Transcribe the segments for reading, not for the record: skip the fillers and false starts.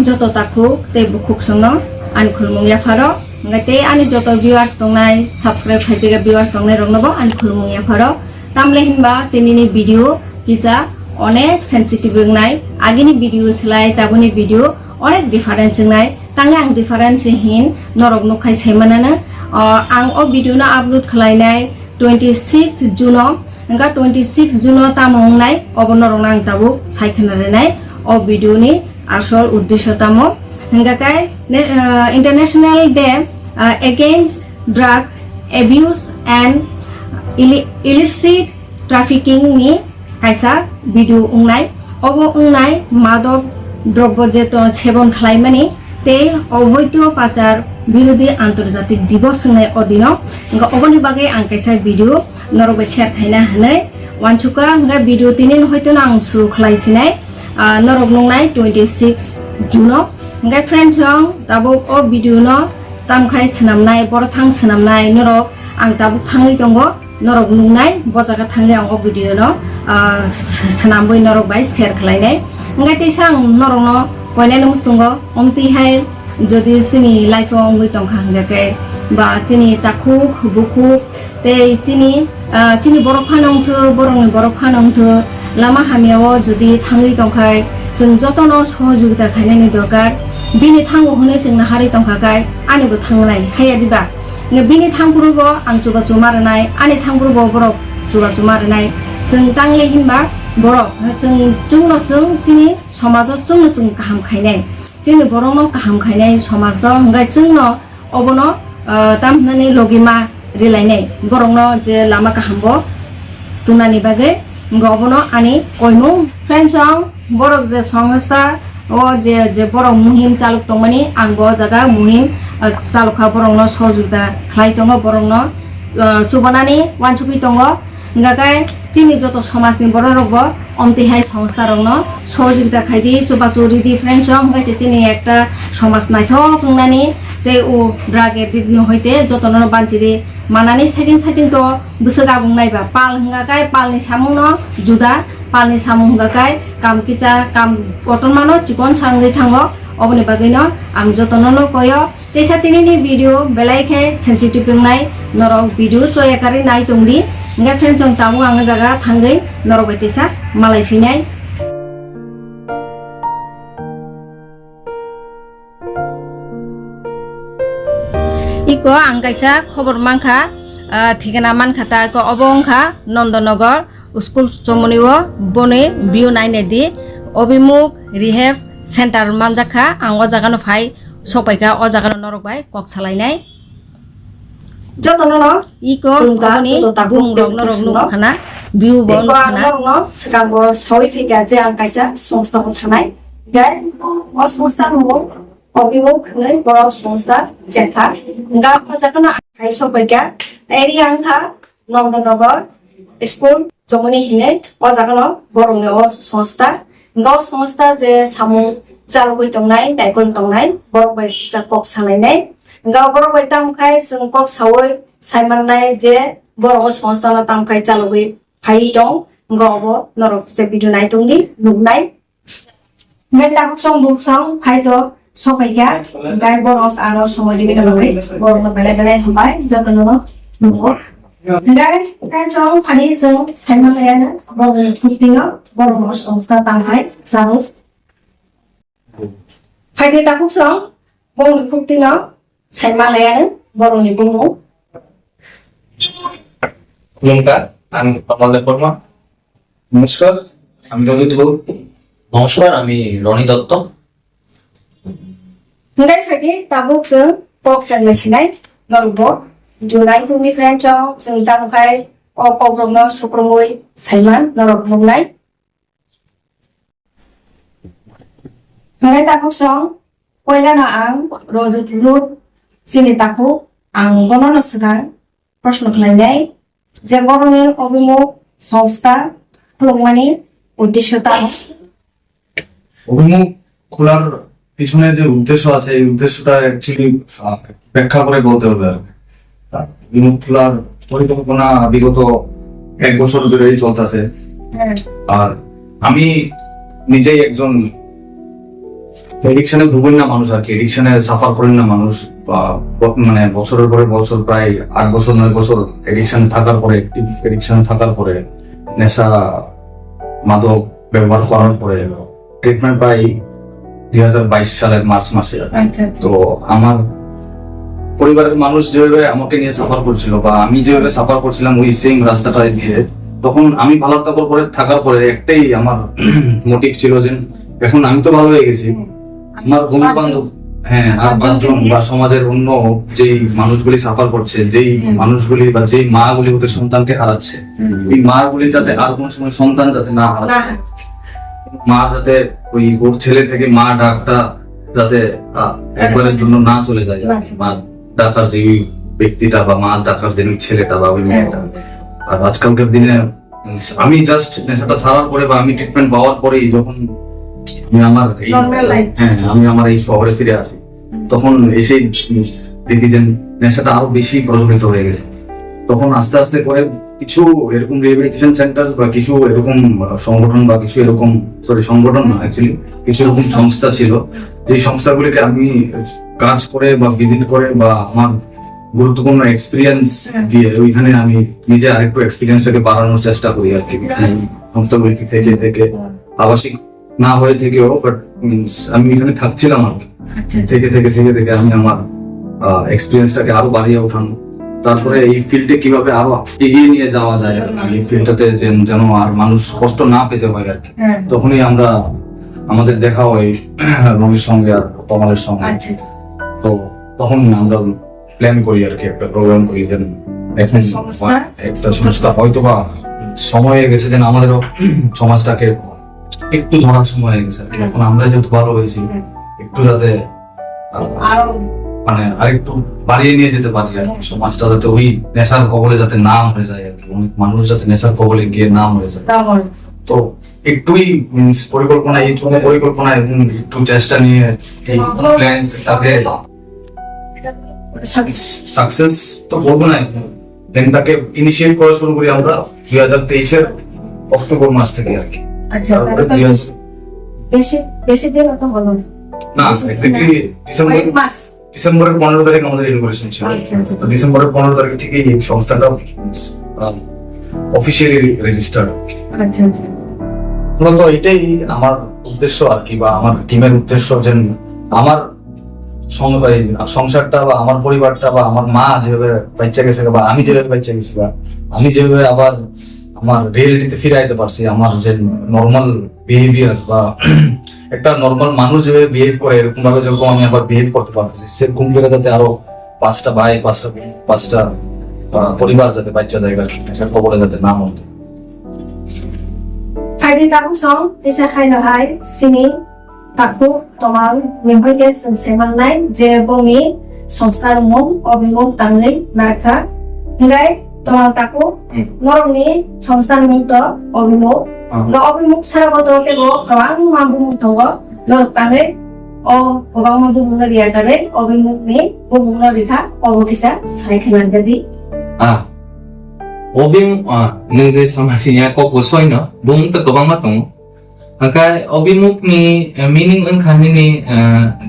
joto takuk te bukuk sungno an khulmung ya pharo ngai te ani joto viewers tongnai subscribe khaijega viewers tongnai rongnobo an khulmung ya pharo tamle hinba tinini video kisa onek sensitive ngai agini video slai tabuni video onek difference ngai tangi ang difference hin norok nukhai semanana ang o video na upload khlainai 26 June nga 26 June tamong nai obonorong nang tabuk saikhanare nai o video ni asol uddesho tamo nga kai International Day Against Drug Abuse and Illicit Trafficking ni kaisa video ungnai obo ungnai madok দ্রব্য যেতো সেবন খাইমানি তে অবৈধ পাচার বিরোধী আন্তর্জাতিক দিবস নাই অধীন অবনি বাগে আং কাইসা ভিডিও নরবে শেয়ার খাইনা হনে ওয়ানচুকা nga ভিডিও তিনিন হয়তো আং শুরু খাইছিনাই নরব নংনাই 26 জুন nga ফ্রেন্ড জং তাবো ও ভিডিও ন তাম খাই সনামনাই বড় থাং সনামনাই নরব আং তাবো থাঙ্গই দঙ্গ নরব নংনাই বজাগা থাঙ্গে আং ভিডিও ন সনামবই নরব বাই শেয়ার খাইনাই nga tisang norong koine nung chungo omti hai jodi sini life ong wi tong khang ge ba sini takhu buku te sini borok phanong thu lama hamiao jodi thangi tong khai jung jotono sohojogita khainani dorkar bini thango hone jungna hari tong khakai ani bo thangnai haya diba nge bini thangpurubo ang chuba chumarnai ani thangpurubo borok chuba chumarnai jung tangle hinba borok jungno jung chini समाज जोंनो जों गाहाम खायनाय जोंनि बर'नो गाहाम खायनाय समाज दं हंगाय जोंनो अबनो तामनानै लगिमा रिलायनाय बर'नो जे लामा गाहामबो तुनानि बागे गबनो आनि कयमु फ्रेन्डसं बरक जे संस्था ओ जे बरक मुहिम चालुक दंमानि आंबो जागा मुहिम चालुखा बर'नो सहजुगदा खाय दङ बर'नो चुबानानि वानसुखि दङ हंगाय चिनि जत समाजनि बर'रगबो অন্তিহাই সংস্থা রং সহযোগিতা খাইদি চোপাচুরি দি ফ্রেন্ড সং গাইছে চিনি একটা সমাজ নাইথক নানি যে ও ড্রাগ এডিক্ট হইতে যতন বাঞ্চিদি মানানি সাইটিং তো বুসে গাবুং নাইবা পাল হঙ্গাকাই পালনি সামুং ন जुदा পালনি সামুং হঙ্গাকাই কাম কিসা কাম কটন মানো চিকন সাঙ্গै থাঙ্গো অবনি বাগै ন আং যতন ন কয় তেসা তিনিনি ভিডিও বেলাইখাই সেনसिटिभ নাই নরক ভিডিও চয়াকারি নাই তংদি nga friend jong tamu ang jaga thangai norok tesa malai finai iko ang kaisa khobor mangkha thigana mankhata ko obongkha Nandanagar school chomoniwo bone bio naine di obimuk rehab center manjakha ang o jaga no phai sopaika o jaga no norok bai kok salainai jotono iko boni bung rogno khana view bon khana sekang bo sawi phega je ang kaisa সংস্থা ko thanai gai o সংস্থা no obibo khnai boro সংস্থা jetha nga pajakana kai sopaika area ang tha Nandanagar school jomoni hine o jagano borongni o সংস্থা nga o সংস্থা je samung jalgoi tongnai daikon tongnai borok bai sa kok salainai nga borok bai tamkhai sung kok sawoi साइमाननाय जे बर'ग संस्थाना तामखाय चालुगै phi दं गबो नरक जे video नाय दंदि नुनाय Meta सं बुकसं फाइद सबाइगा गाय बर'ग आरो समयनि बेलावै बर'ग बेले हबाय जतनो नुफो गाय फ्रेन्डसं फानि जों साइमाननायानो बर'ग फुटिङा बर'ग संस्था तामखाय जानो फाइदे ताकुसं बर'ग फुटिङा साइमाननायानो बर'नि बुङो নমস্কার আমি কমল দেববর্মা নমস্কার আমি রঞ্জিত বাবু নমস্কার আমি Roni Dutta ngay phải đi ta bốc sớm bốc chân người xin đấy ngồi bốc dù nãy tôi mi friend cho dừng tăng khai o bốc lòng nó sụp môi say mắn nó rộng mông đấy ngay ta bốc sớm quay ra nó ăn rồi rồi luôn xin đi ta bốc ăn bón nó sẵn প্রশ্ন খাইনাই যে বরণে অভিমুখ সংস্থা প্রমাণী উদ্দেশ্যতা অভিমুখ খোলার পিছনে যে উদ্দেশ্য আছে এই উদ্দেশ্যটা অ্যাকচুয়ালি ব্যাখ্যা করে বলতে হবে আর অভিমুখ খোলার পরিকল্পনা বিগত 1 বছর ধরেই চলতেছে আর আমি নিজেই একজন এডিকশনে ভুগেন না মানুষ আর কি, এডিকশনে সাফার করেন না মানুষ, বা মানে বছরের পরে বছর, প্রায় 8 বছর 9 বছর এডিকশন থাকার পরে, এডিকশন থাকার পরে, নেশা মাদক ব্যবহার করার পরে ট্রিটমেন্ট পাই 2022 সালের মার্চ মাসে। আচ্ছা আচ্ছা। তো আমার পরিবারের মানুষ যেভাবে আমাকে নিয়ে সাফার করছিল, বা আমি যেভাবে সাফার করছিলাম ওই সেম রাস্তাটা দিয়ে, তখন আমি ভালো থাকার পরে একটাই আমার মোটিভ ছিল যে এখন আমি তো ভালো হয়ে গেছি, আমার বন্ধু বান্ধব, হ্যাঁ, আর 5 জন বা সমাজের অন্য যেই মানুষগুলি সাফার করছে, যেই মানুষগুলি বা যেই মা গুলি ওদের সন্তানকে হারাচ্ছে, এই মা গুলি যাতে আর কোন সময় সন্তান যাতে না হারাচ্ছে, মা যাতে ওই ওর ছেলে থেকে মা ডাকটা যাতে একবারের জন্য না চলে যায়, মা ডাকার যে ব্যক্তিটা বা মা ডাকার যে ছেলেটা বা ওই মেয়েটা। আর আজকালকার দিনে আমি জাস্ট নেশাটা ছাড়ার পরে বা আমি ট্রিটমেন্ট পাওয়ার পরেই যখন আমি আমার এই শহরে ফিরে আসি, তখন এসেই দেখি যে নেশাটা আরো বেশি প্রচলিত হয়ে গেছে। তখন আস্তে আস্তে করে কিছু এরকম রিহ্যাবিলিটেশন সেন্টার বা কিছু এরকম সংগঠন বা কিছু এরকম সংগঠন না, অ্যাকচুয়ালি কিছু এরকম সংস্থা ছিল, যে সংস্থাগুলিকে আমি কাজ করে বা ভিজিট করে বা আমার গুরুত্বপূর্ণ এক্সপিরিয়েন্স দিয়ে ওইখানে আমি নিজে আরেকটু এক্সপিরিয়েন্সটাকে বাড়ানোর চেষ্টা করি আর কি, সংস্থাগুলি থেকে থেকে আবাসিক না হয়ে থেকেও, বাট মিনস আমি এখানে থাকছিলাম আর কি, থেকে থেকে থেকে থেকে আমি আমার এক্সপিরিয়েন্সটাকে আরো বাড়িয়ে ওঠানো, তারপরে এই ফিল্ডে কিভাবে আরো এগিয়ে নিয়ে যাওয়া যায় আর কি, এই ফিল্ডটাতে যেন আর মানুষ কষ্ট না পেতে হয় আর কি। তখনই আমরা আমাদের দেখা হয় রনির সঙ্গে আর তমালের সঙ্গে। তো তখন আমরা প্ল্যান করি আর কি, একটা প্রোগ্রাম করি, যেন এখন একটা সংস্থা হয়তো বা সময় হয়ে গেছে যেন আমাদেরও সমাজটাকে একটু ধরার সময় হয়ে গেছে আর কি। এখন আমরা যেহেতু ভালো হয়েছি, একটু যাতে মানে আরেকটু বাড়িয়ে নিয়ে যেতে পারি আর কি, সমাজটা যাতে ওই নেশার কবলে যাতে না মরে যায় আর কি, অনেক মানুষ যাতে নেশার কবলে গিয়ে না মরে যায়। তো একটুই পরিকল্পনা, এই পরিকল্পনা এবং একটু চেষ্টা নিয়ে এই প্ল্যানটাকে সাকসেস তো বলবো না, প্ল্যানটাকে ইনিশিয়েট করা শুরু করি আমরা 2023 অক্টোবর মাস থেকে আর কি। আচ্ছা, বেশি দিন তো হলো না, এক্স্যাক্টলি ডিসেম্বরের 15 তারিখ আমাদের ইনগুরেশন ছিল। ডিসেম্বরের 15 তারিখ থেকে এই সংস্থাটা অফিসিয়ালি রেজিস্টার। আচ্ছা আচ্ছা। মূলত এটাই আমার উদ্দেশ্য আর কি, বা আমার টিমের উদ্দেশ্য, যে আমার সংসারটা বা আমার পরিবারটা বা আমার মা যেভাবে বাচ্চা গেছে বা আমি যেভাবে বাচ্চা গেছি বা আমি যেভাবে আবার আমার রিয়েলিটিতে ফিরে আইতে পারছি, আমার যে নর্মাল বিহেভিয়ার বা একটা নর্মাল মানুষ যেভাবে বিহেভ করে এরকম ভাবে যখন আমি আবার বিহেভ করতে পারতেছি, সেরকম করে যাতে আরো 5টা ভাই 5টা পরিবার যাতে বাচ্চা জায়গা খবরে যাতে না মরতে। Hari tahu song, bisa hai no hai sini taku tomar menghoike senseman nai je bongi songstar mom obimom tanglei mereka ngai tomar taku noroni songstar mom to obimom no obimom sara boto ke go kawang mabum to go nor tanglei o kawang mabum na dia tare obimom ni bumum na rikha obokisa sai khanan gadi अबिम नों जे सामाजिया क'को सयनो बुंथ गोबां दङ ओमफ्राय अबिमुखनि meaning ओंखारनि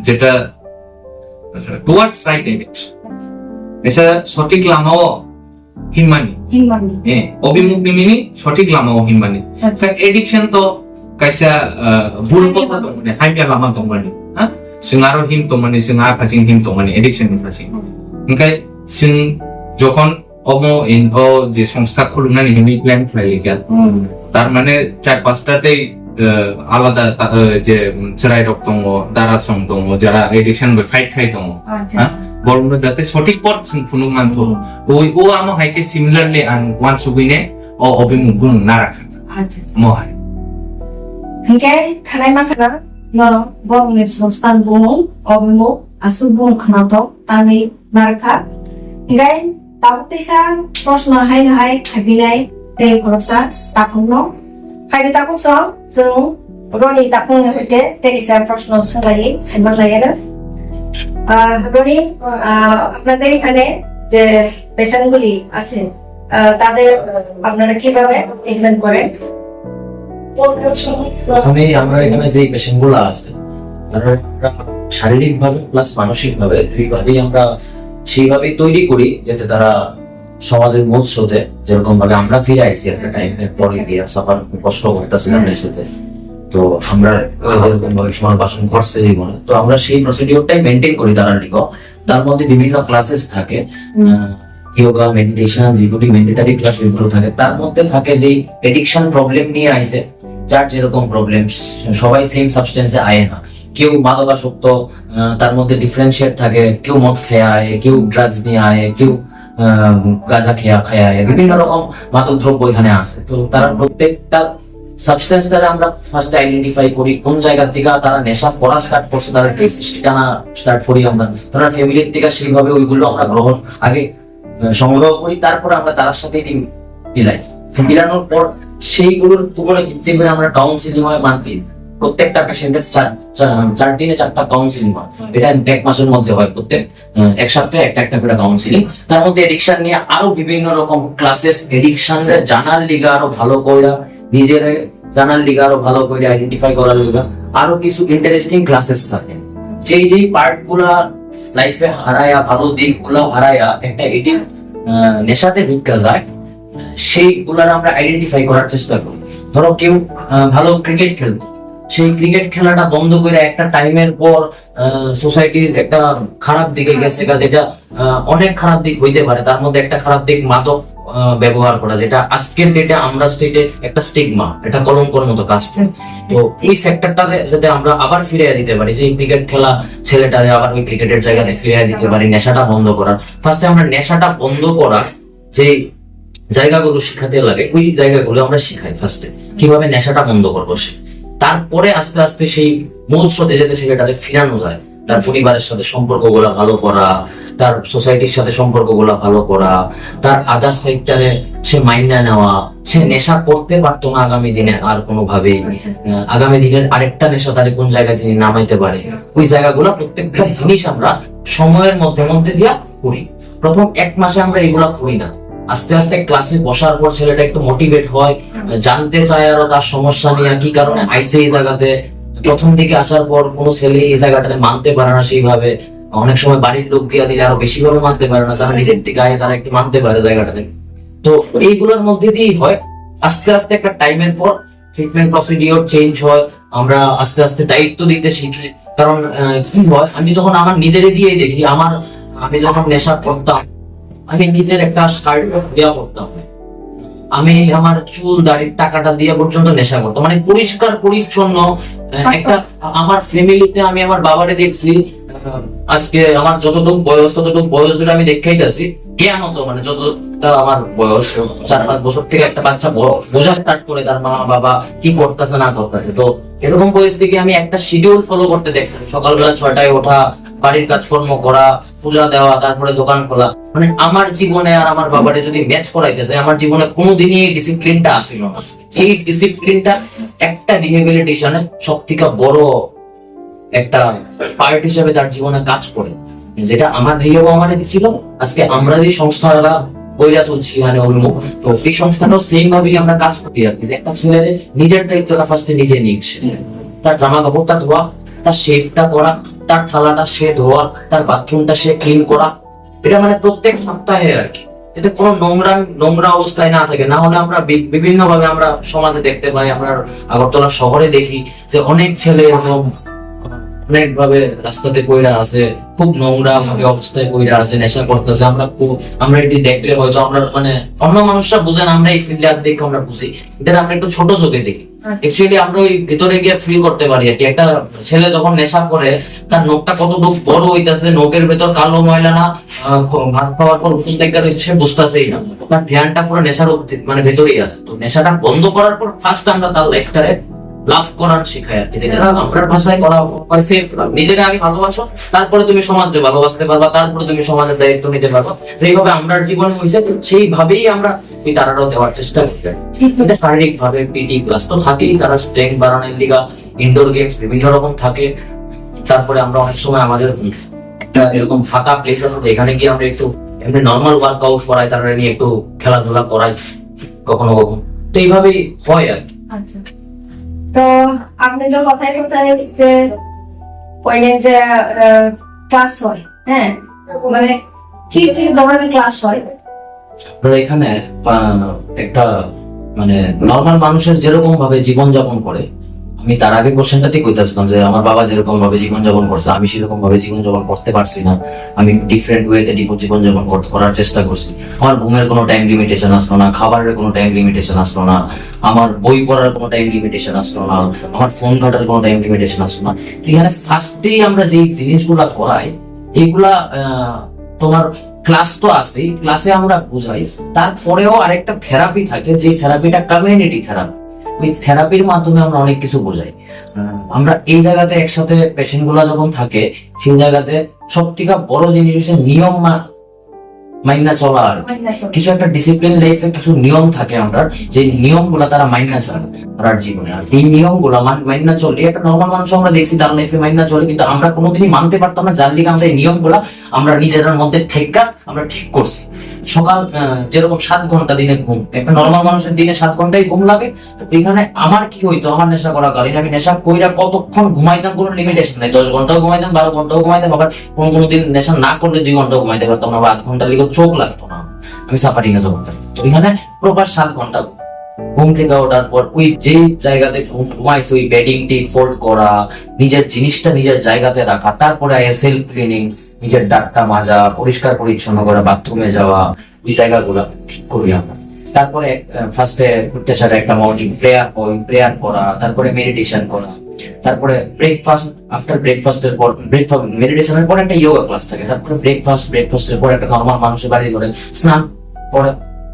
जेटा towards right addiction एसा सঠিক लामाও Himani अबिमुखनि meaning सঠিক लामाও Himani addiction तो कायसा भुल कथा दं माने हाइया लामा दं माने हा जों आरो हिम दं माने जों आफाजिं हिम दं माने एडिक्शन नि फारसे ओंखाय जों जखन অমো ইনভো যে সংস্থা খুলনানি হিমি প্ল্যান খাইলিকা তার মানে 4-5টাতেই আলাদা যে চড়াই রক দङ দারা সং দङ যারা এডিকশন বে ফাইট খাই দङ বরং যাতে সঠিক পথ जों ফুনু মানথ ওই ও আমো হাইকে সিমিলারলি আন ওয়ান সুবিনে ও অবিমুগুন না রাখা আচ্ছা মহাই হ্যাঁ খানাই মাখানা নর বংনি সংস্থান বুমু অবিমু আসু বুম খানাত তানি নারখা গাই Tahu tisa prosno hai no hai kabinai te korosa takung no hai di takung so jung roni takung hoite te isa prosno selai seman lagi na roni আপনাদের এখানে যে পেশেন্টগুলি আছে তাদের আপনারা কিভাবে ট্রিটমেন্ট করেন? প্রথমে আমরা এখানে যে পেশেন্টগুলো আছে তারা শারীরিক ভাবে প্লাস মানসিক ভাবে দুইভাবেই আমরা সেইভাবেই তৈরি করি যাতে তারা সমাজের মূল স্রোতে যেরকম ভাবে আমরা ফিরে আইছি একটা টাইমের পরে গিয়ে সাফার কষ্ট করতেছিলাম নেশাতে, তো আমরা যেরকম ভাবে সময় বাসন করছে জীবনে, তো আমরা সেই প্রসিডিওরটাই মেনটেন করি তারা লিখো। তার মধ্যে বিভিন্ন ক্লাসেস থাকে, ইয়োগা, মেডিটেশন, যেগুলি ম্যান্ডেটরি ক্লাস ওইগুলো থাকে। তার মধ্যে থাকে যে এডিকশন প্রবলেম নিয়ে আইছে, যার যেরকম প্রবলেম, সবাই সেম সাবস্টেন্সে আয় না। কেউ মাদকাসক্ত, তার মধ্যে ডিফারেন্সিয়েট থাকে, কেউ মদ খেয়ে আয়, কেউ ড্রাগস নিয়ে আয়, কেউ গাঁজা খেয়ে আয়, বিভিন্ন রকম মাদক দ্রব্য এখানে আছে। তো তারা প্রত্যেকটা সাবস্টেন্স দ্বারা আমরা ফার্স্ট আইডেন্টিফাই করি কোন জায়গা থেকে তারা নেশা করা স্টার্ট করছে, তারা টানা স্টার্ট করি আমরা। তারা ফ্যামিলির থেকে সেইভাবে ওইগুলো আমরা গ্রহণ আগে সংগ্রহ করি, তারপর আমরা তার সাথে মিলাই। মিলানোর পর সেইগুলোর উপরে ভিত্তি করে আমরা কাউন্সিলিং হয় মান্থলি। প্রত্যেকটা পেশেন্টের 4 দিনে 4টা কাউন্সিলিং হয়, এটা 1 মাসের মধ্যে হয়। প্রত্যেক 1 সপ্তাহে একটা করে কাউন্সিলিং। তার মধ্যে এডিকশন নিয়ে আরো বিভিন্ন রকম ক্লাসেস, এডিকশন জানার লিগা আরো ভালো করে, নিজের জানার লিগা আরো ভালো করে আইডেন্টিফাই করার লিগা আরো কিছু ইন্টারেস্টিং ক্লাসেস থাকে। যেই পার্ট গুলা লাইফে হারায়া, ভালো দিক গুলা হারায়া একটা এটি নেশাতে ঢুকা যায়, সেইগুলার আমরা আইডেন্টিফাই করার চেষ্টা করি। ধরো কেউ ভালো ক্রিকেট খেলবে, সেই ক্রিকেট খেলাটা বন্ধ করে একটা টাইমের পর সোসাইটির একটা খারাপ দিকে গেছে, যেটা অনেক খারাপ দিক হইতে পারে। তার মধ্যে একটা খারাপ দিক মাদক ব্যবহার করা, যেটা আজকের ডেটে আমরা স্টেটে একটা স্টিগমা, এটা কলঙ্কর মতো কাজ করে। তো এই সেক্টরটাতে যাতে আমরা আবার ফিরে দিতে পারি, যে ক্রিকেট খেলা ছেলেটারে আবার ওই ক্রিকেটের জায়গাতে ফিরে দিতে পারি, নেশাটা বন্ধ করার। ফার্স্টে আমরা নেশাটা বন্ধ করার যে জায়গাগুলো শিখাতে লাগে, ওই জায়গাগুলো আমরা শিখাই ফার্স্টে, কিভাবে নেশাটা বন্ধ করবো সে। তারপরে আস্তে আস্তে সেই মূল স্রোতে যেতে সেটাতে ফিরানো যায়। তার পরিবারের সাথে সম্পর্ক গুলা ভালো করা, তার সোসাইটির সাথে সম্পর্ক গুলা ভালো করা, তার আদার সেক্টরে সে মাইনা নেওয়া। সে নেশা করতে পারতো না আগামী দিনে আর কোনোভাবেই, আগামী দিনের আরেকটা নেশা তারে কোন জায়গায় তিনি নামাইতে পারে, ওই জায়গাগুলো প্রত্যেকটা জিনিস আমরা সময়ের মধ্যে দিয়া করি। প্রথম 1 মাসে আমরা এগুলা করি না, আস্তে আস্তে ক্লাসে বসার পর ছেলেটা একটু মোটিভেট হয়, জানতে চায় আরো তার সমস্যা নিয়ে, কি কারণে আইসে এই জায়গাতে। প্রথম দিকে আসার পর কোনো ছেলে এই জায়গাটাতে মানতে পারে না সেইভাবে, অনেক সময় বাড়ির লোক দিয়া দিলে আরো বেশি ভাবে মানতে পারে না, তারা নিজের দিকে আয় তারা একটু মানতে পারে জায়গাটাতে। তো এইগুলোর মধ্যে দিয়েই হয়। আস্তে আস্তে একটা টাইমের পর ট্রিটমেন্ট প্রসিডিওর চেঞ্জ হয়, আমরা আস্তে আস্তে দায়িত্ব দিতে শিখি। কারণ কি হয়, আমি যখন আমার নিজেরে দিয়ে দেখি, আমি যখন নেশা করতাম, আমি নিজের একটা শার্ট দেওয়া করতাম, আমি আমার চুল দাড়ির টাকাটা দিয়ে পর্যন্ত নেশা করতাম, মানে পরিষ্কার পরিচ্ছন্ন একটা। আমার ফ্যামিলিতে আমি আমার বাবারে দেখছি, আজকে আমার যতটুকু বয়স ধরে আমি দেখাইতেছি জ্ঞান হতো, মানে যতটা আমার বয়স 4-5 বছর থেকে একটা বাচ্চা বোঝা স্টার্ট করে তার মা বাবা কি করতেছে না করতেছে। তো এরকম পরিস্থিতি আমি একটা শিডিউল ফলো করতে দেখতাম, সকালবেলা 6টায় ওঠা, বাড়ির কাজকর্ম করা, পূজা দেওয়া, তারপরে দোকান খোলা। মানে আমার জীবনে আর আমার বাবারে যদি ম্যাচ করাইতেছে, আমার জীবনে কোনোদিনই এই ডিসিপ্লিনটা আসিল না। এই ডিসিপ্লিনটা একটা রিহেবিলিটেশনে সব থেকে বড় একটা পার্ট হিসেবে তার জীবনে কাজ করে, যেটা আমার রিহেব আমারে দিছিল। আজকে আমরা যে সংস্থাটা বইরা তুলছি মানে উন্মুখ, তো এই সংস্থাটাও সেম ভাবেই আমরা কাজ করি আর কি, যে একটা ছেলের নিজের দায়িত্বটা ফার্স্টে নিজে নিচ্ছে। তার জামা কাপড়টা ধোয়া, তার শেভটা করা, তার থালাটা সে ধোয়া, তার বাথরুমটা সে ক্লিন করা, এটা মানে প্রত্যেক সপ্তাহে আর কি, যাতে কোনো নোংরা অবস্থায় না থাকে। না হলে আমরা বিভিন্ন ভাবে আমরা সমাজে দেখতে পাই, আমরা আগরতলা শহরে দেখি যে অনেক ছেলে এরকম অনেক ভাবে রাস্তাতে পয়রা আছে, খুব নোংরা ভাবে অবস্থায় পয়রা আছে, নেশা করতেছে। আমরা এটি দেখলে হয়তো আমরা মানে অন্য মানুষরা বুঝে না, আমরা এই ফিল্ডে আছে দেখে আমরা বুঝি, এটা আমরা একটু ছোট চোখে দেখি। অ্যাকচুয়ালি আমরা ওই ভিতরে গিয়ে ফিল করতে পারি আর কি, একটা ছেলে যখন নেশা করে তার নখটা কতটুকু বড় হইতেছে, নখের ভেতর কালো ময়লা না ভাত খাওয়ার পর উঠুন দেখা রয়েছে, সে বুঝতেছেই না, তার ধ্যানটা পুরো নেশার মানে ভেতরেই আছে। তো নেশাটা বন্ধ করার পর ফার্স্ট আমরা তার লাইফটারে লাভ করার শেখাই আর কি, যেটা আমরা ভাষায় করা হয় সেলফ লাভ। নিজেকে আগে ভালোবাসো, তারপরে তুমি সমাজকে ভালোবাসতে পারবা, তারপরে তুমি সমাজের দায়িত্ব নিতে পারবা। যেইভাবে আমরা জীবন হয়েছে সেইভাবেই আমরা ওই তারাটাও দেওয়ার চেষ্টা করি। এটা শারীরিক ভাবে পিটি ক্লাস তো থাকেই, তারা স্ট্রেংথ বাড়ানোর লিগা ইনডোর গেমস বিভিন্ন রকম থাকে। তারপরে আমরা অনেক সময় আমাদের একটা এরকম ফাঁকা প্লেস আছে, যেখানে গিয়ে আমরা একটু এমনি নর্মাল ওয়ার্কআউট করাই, তারা নিয়ে একটু খেলাধুলা করাই কখনো কখনো। তো এইভাবেই হয় আর কি। আচ্ছা, তো আপনি তো কথাই যে ওইখানে যে ক্লাস হয়, হ্যাঁ, মানে কি কি ধরনের ক্লাস হয়? আপনারা এখানে একটা মানে নর্মাল মানুষের যেরকম ভাবে জীবনযাপন করে, আমি তার আগে কোশ্চেনটাতেই কইতাছিলাম যে আমার বাবা যেরকম ভাবে জীবনযাপন করছে আমি সেরকম ভাবে জীবনযাপন করতে পারছি না। আমি ডিফারেন্ট ওয়েতে জীবনযাপন করার চেষ্টা করছি। আমার ঘুমের কোনো টাইম লিমিটেশন আসলো না, খাবারের কোনো টাইম লিমিটেশন আসলো না, আমার বই পড়ার কোনো টাইম লিমিটেশন আসলো না, আমার ফোন ঘাটার কোনো টাইম লিমিটেশন আসলো না। এখানে ফার্স্টেই আমরা যে জিনিসগুলা করাই এইগুলা তোমার ক্লাস তো আছে, ক্লাসে আমরা বুঝাই, তারপরেও আরেকটা থেরাপি থাকে, যে থেরাপিটা কমিউনিটি থেরাপি। ওই থেরাপির মাধ্যমে আমরা অনেক কিছু বোঝাই। আমরা এই জায়গাতে একসাথে পেশেন্ট গুলা যখন থাকে, সেই জায়গাতে সব থেকে বড় জিনিস হচ্ছে নিয়ম মাইনা চলা। আর কিছু একটা ডিসিপ্লিন লাইফে কিছু নিয়ম থাকে আমরা, যে নিয়ম গুলা তারা মাইনা চলে তার জীবনে। আর এই নিয়ম গুলা মাইনা চলে একটা নর্মাল মানুষ আমরা দেখছি তার লাইফে মাইনা চলে, কিন্তু আমরা কোনোদিনই মানতে পারতাম না, যার লিগে আমরা এই নিয়ম গুলা আমরা নিজেদের মধ্যে থেকে আমরা ঠিক করছি। সকাল যেরকম 7 ঘন্টা দিনে ঘুম, একটা নর্মাল মানুষের দিনে 7 ঘন্টাই ঘুম লাগে। তো এখানে আমার কি হইতো, আমার নেশা করা কারণে আমি নেশা কইরা কতক্ষণ ঘুমাইতাম কোনো লিমিটেশন নাই। 10 ঘন্টাও ঘুমাইতাম, 12 ঘন্টাও ঘুমাইতাম, আবার কোনো দিন নেশা না করলে 2 ঘন্টাও ঘুমাইতে পারতাম না, বা 8 ঘন্টার লিগে চোখ লাগতো না, আমি সাফারিং এ জমতাম। তো এখানে প্রপার 7 ঘন্টা ঘুম থেকে ওঠার পর ওই যে জায়গাতে ঘুমাইছে ওই বেডিংটি ফোল্ড করা, নিজের জিনিসটা নিজের জায়গাতে রাখা, তারপরে সেলফ ক্লিনিং, নিজের দাঁতটা মাজা, পরিষ্কার পরিচ্ছন্ন করা, বাথরুমে যাওয়া, ওই জায়গাগুলো ঠিক করি আমরা। তারপরে ফার্স্টে ঘুরতে সাথে একটা মর্নিং প্রেয়ার করা, তারপরে মেডিটেশন করা, তারপরে ব্রেকফাস্ট, আফটার ব্রেকফাস্টের পর মেডিটেশনের পর একটা যোগা ক্লাস থাকে, তারপরে ব্রেকফাস্টের পর একটা নর্মাল মানুষের বাড়ি করে স্নান করে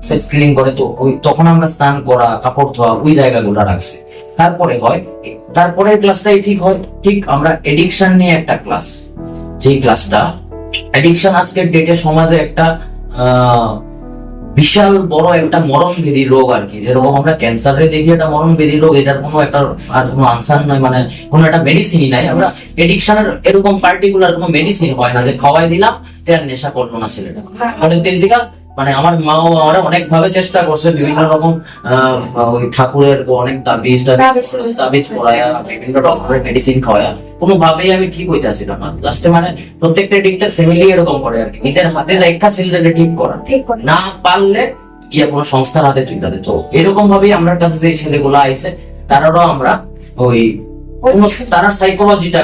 সেলফ ক্লিনিং করে। তো ওই তখন আমরা স্নান করা, কাপড় ধোয়া, ওই জায়গাগুলো রাখছি। তারপরে হয়, তারপরের ক্লাসটাই ঠিক হয়, ঠিক আমরা এডিকশন নিয়ে একটা ক্লাস, যে ক্লাসটা এডিকশন আজকের ডেটে সমাজে একটা বিশাল বড় একটা মরণবেদী রোগ আর কি। যেরকম আমরা ক্যান্সারে দেখি একটা মরণবেদী রোগ, এটার কোনো একটা আর কোনো আনসার নয়, মানে কোনো একটা মেডিসিনই নাই। আমরা এডিকশনের এরকম পার্টিকুলার কোনো মেডিসিন হয় না যে খাওয়াই দিলাম তার নেশা করলো না ছেলেটা। অনেকদিন থেকে মানে আমার মা বাবা অনেক ভাবে চেষ্টা করছে, বিভিন্ন রকম ওই ঠাকুরের অনেক তাবিজ পড়ায়া, বিভিন্ন ডক্টরের মেডিসিন খাওয়ায়া, কোনোভাবেই আমি ঠিক হইতে আসছিলাম না। লাস্টে মানে প্রত্যেকটা এডিক্টের ফ্যামিলি এরকম করে আর কি, নিজের হাতে রেখা ছেলেটাকে ঠিক করা, না পারলে গিয়ে কোনো সংস্থার হাতে তুলে দেয়। তো এরকম ভাবেই আমরা কাছে যে ছেলেগুলো আইছে তারাও আমরা ওই তারা সাইকোলজিটা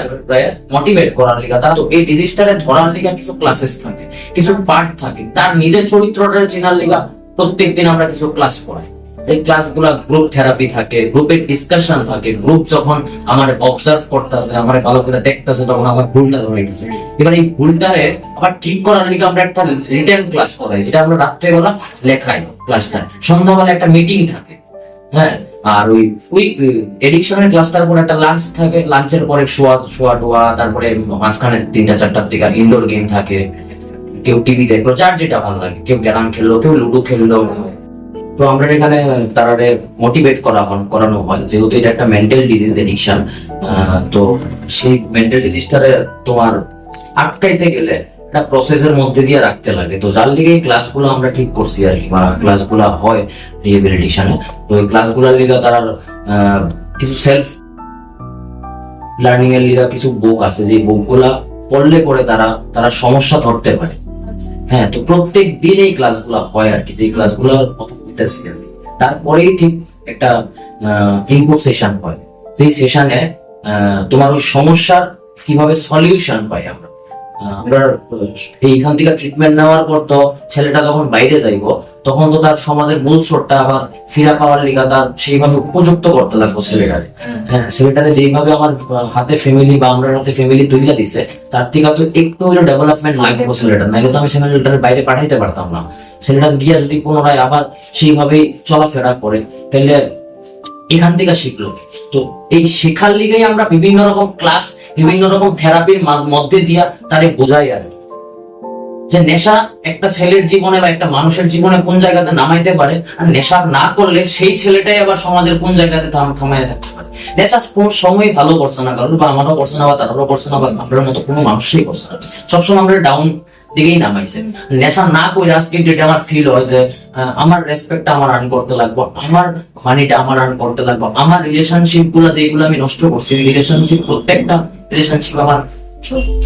মোটিভেট করার লিগা, তারা তো এই ডিজিজটারে ধরার লিগা কিছু ক্লাসেস থাকে, কিছু পার্ট থাকে, তার নিজের চরিত্রটা চেনার লিগা প্রত্যেকদিন আমরা কিছু ক্লাস পড়াই। এই ক্লাসগুলা গ্রুপ থেরাপি থাকে, গ্রুপের ডিসকাশন থাকে, গ্রুপ যখন আমার অবজার্ভ করতেছে, আমার ভালো করে দেখতেছে, তখন আমার ভুলটা ধরাইতেছে। এবার এই ভুলটারে আবার ঠিক করার লিগে আমরা একটা রিটেন ক্লাস করাই, যেটা আমরা রাত্রেবেলা লেখাই ক্লাসটা, সন্ধ্যাবেলা একটা মিটিং থাকে, হ্যাঁ। আর ওই এডিকশনের ক্লাসটার পর একটা লাঞ্চ থাকে, লাঞ্চের পরে শোয়া টোয়া, তারপরে মাঝখানে 3টা-4টার দিকে ইনডোর গেম থাকে, কেউ টিভি দেখলো, যার যেটা ভালো লাগে, কেউ ক্যারাম খেললো, কেউ লুডো খেললো। তো আমরা এখানে তারারে মোটিভেট করানো হয়, যেহেতু এটা একটা মেন্টাল ডিজিজ এডিকশন। তো সেই মেন্টাল ডিজিজটারে তোমার আটকাইতে গেলে একটা প্রসেসের মধ্যে দিয়ে রাখতে লাগে। তো যার লিগে এই ক্লাসগুলো আমরা ঠিক করছি আর কি, বা ক্লাসগুলো হয় রিহেবিলিটেশনে। তো এই ক্লাসগুলোর লিগে তারা কিছু সেলফ লার্নিং এর লিগে কিছু বুক আছে, যে বুকগুলা পড়লে পরে তারা সমস্যা ধরতে পারে। হ্যাঁ, তো প্রত্যেক দিন এই ক্লাসগুলো হয় আর কি, যে ক্লাসগুলো তারপরেই ঠিক একটা ইনপুট সেশন হয়। এই সেশনে তোমার ওই সমস্যার কিভাবে সলিউশন পাই আমরা এইখান থেকে ট্রিটমেন্ট নেওয়ার পর, তো ছেলেটা যখন বাইরে যাইবো তখন তো তার সমাজের মূল স্রোতটা আবার ফিরা পাওয়ার লিগা তার সেইভাবে উপযুক্ত করতে লাগবো ছেলেটারে। হ্যাঁ, ছেলেটারে যেইভাবে আমার হাতে ফ্যামিলি বা আমরা হাতে ফ্যামিলি তৈরি দিছে, তার থেকে তো একটু হইলো ডেভেলপমেন্ট লাগবে ছেলেটার, নাইলে তো আমি ছেলেটার বাইরে পাঠাইতে পারতাম না। ছেলেটা গিয়া যদি পুনরায় আবার সেইভাবেই চলাফেরা করে, তাহলে এখান থেকে শিখলো। তো এই শেখার লিগেই আমরা বিভিন্ন রকম ক্লাস, বিভিন্ন রকম থেরাপির মধ্যে দিয়া তারে বোঝাই আর যে নেশা একটা ছেলের জীবনে বা একটা মানুষের জীবনে কোন জায়গাতে নামাইতে পারে, আর নেশা না করলে সেই ছেলেটাই আবার সমাজের কোন জায়গাতে থামাইয়া থাকতে পারে। নেশা কোন সময় ভালো করছে না কারণ, বা আমারও করছে না, বা তারও করছে না, বা আমরা মতো কোনো মানুষই করছে না। সবসময় আমরা ডাউন দিকেই নামাইছে। নেশা না করে আজকে ডেটে আমার ফিল হয় যে আমার রেসপেক্টটা আমার আর্ন করতে লাগবো, আমার মানিটা আমার আর্ন করতে লাগবো, আমার রিলেশনশিপ গুলো যেগুলো আমি নষ্ট করছি, রিলেশনশিপ প্রত্যেকটা রিলেশনশিপ আমার